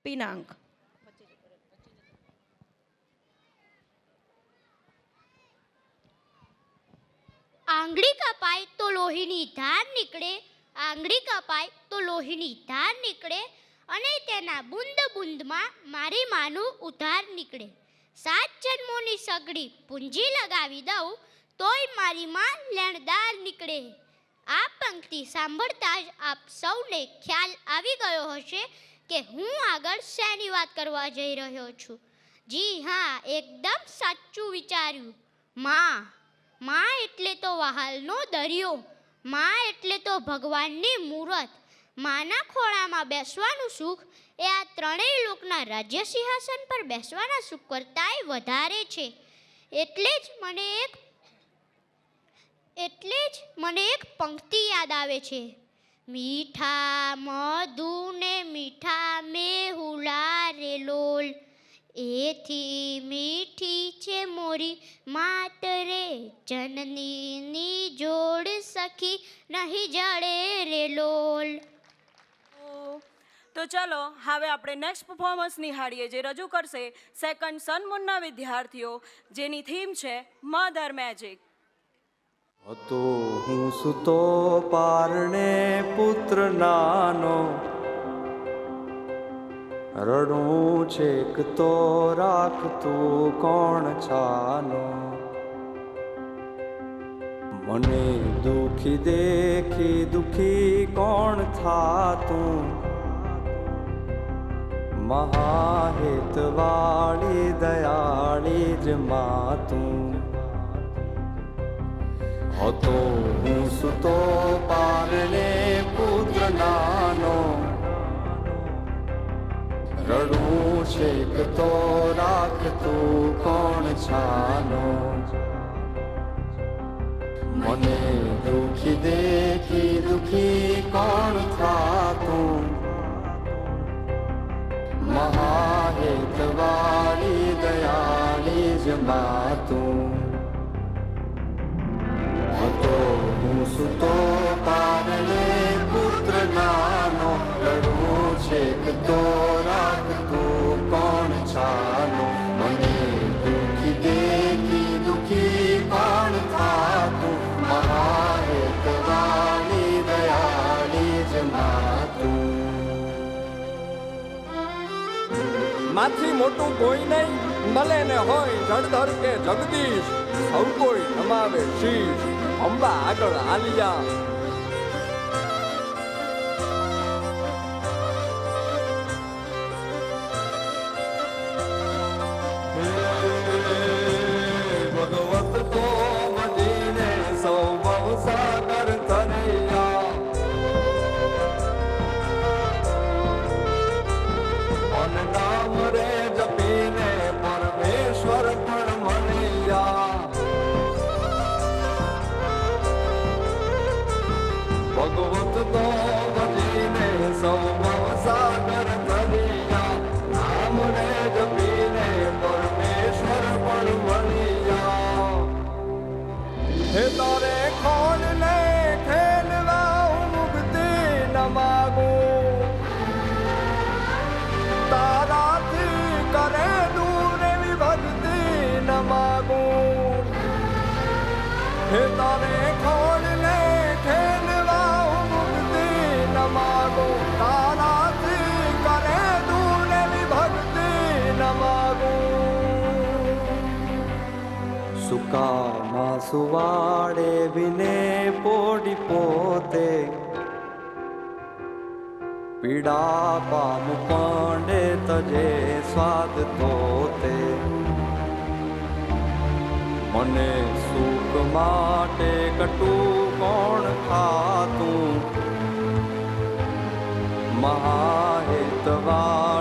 પિનાંગ. આંગળી કપાય તો લોહીની ધાર નીકળે, આંગળી કપાય તો લોહીની ધાર નીકળે, અને તેના બુંદ બુંદમાં મારી માનું ઉધાર નીકળે. 7 જન્મોની સગડી પૂંજી લગાવી દઉં તોય મારી માં લેણદાર નીકળે. આ પંક્તિ સાંભળતા જ આપ સૌને ખ્યાલ આવી ગયો હશે કે હું આગળ શેની વાત કરવા જઈ રહ્યો છું. જી હા, એકદમ સાચું વિચાર્યું. માં એટલે તો વહાલનો દરિયો, માં એટલે તો ભગવાનની મૂરત. માના ખોળામાં બેસવાનું સુખ એ આ ત્રણેય લોકના રાજ્ય સિંહાસન પર બેસવાના સુખ કરતાંય વધારે છે. એટલે જ મને એક પંક્તિ યાદ આવે છે. મીઠા મધુ ને મીઠા મેહુલા રે લોલ, એથી મીઠી છે મોરી માત રે, જનનીની જોડ સખી નહીં જડે રે લોલ. તો ચલો હવે આપણે નેક્સ્ટ પરફોર્મન્સ નિહાળીએ, જે રજૂ કરશે સેકન્ડ સનમૂનના વિદ્યાર્થીઓ, જેની થીમ છે મધર મેજિક. હતો હું સુતો પારણે પુત્ર નાનો, રડું છેક તો રાખતું કોણ છાનો. મને દુખી દેખી દુખી કોણ થાતું, મહાહેતવાળી દયાળી જ માતું. હતો હું સુતો પારણે પુત્ર નાનો, રડું છેક તો રાખતું કોણ છાનો. મને દુખી દેખી દુખી કોણ થાતું, મહાહેતવાળી દયાળી જ માતું. હતો હું સુતો પારણે પુત્ર નાનો, રડું છેક તો રાખતું કોણ છાનો. મને દુખી દેખી દુખી કોણ થાતું, મહાહેતવાળી દયાળી જ માતું. માથી મોટું કોઈ નહીં, મળે ને હોય જળધર કે જગદીશ, સૌ કોઈ નમાવે શીશ, અંબા આગળ આલિયા. ભગવત તો મદીને સૌ ભવસાગર તરૈયા, અન નામ રે જપીને પરમેશ્વર પણ મળ્યા. ભગવત તો મદીને સૌ ભવસાગર તરૈયા, નામ રે જપીને પરમેશ્વર પણ મળ્યા. હે તારે ખોડ ને ખેલવા હું મુક્તિ ન માગું, તારાથી કરે દૂર એવી ભક્તિ ન માગું. હે તારે ખોડ ને ખેલવા હું મુક્તિ ન માગું, તારાથી કરે દૂર એવી ભક્તિ ન માગું. સુકામાં સુવાડે વિને પોડી પોતે, પીડા પામ પાંડે તજે સ્વાદ તોતે. મને સુખ માટે કટું કોણ ખાતું, મહાહેતવા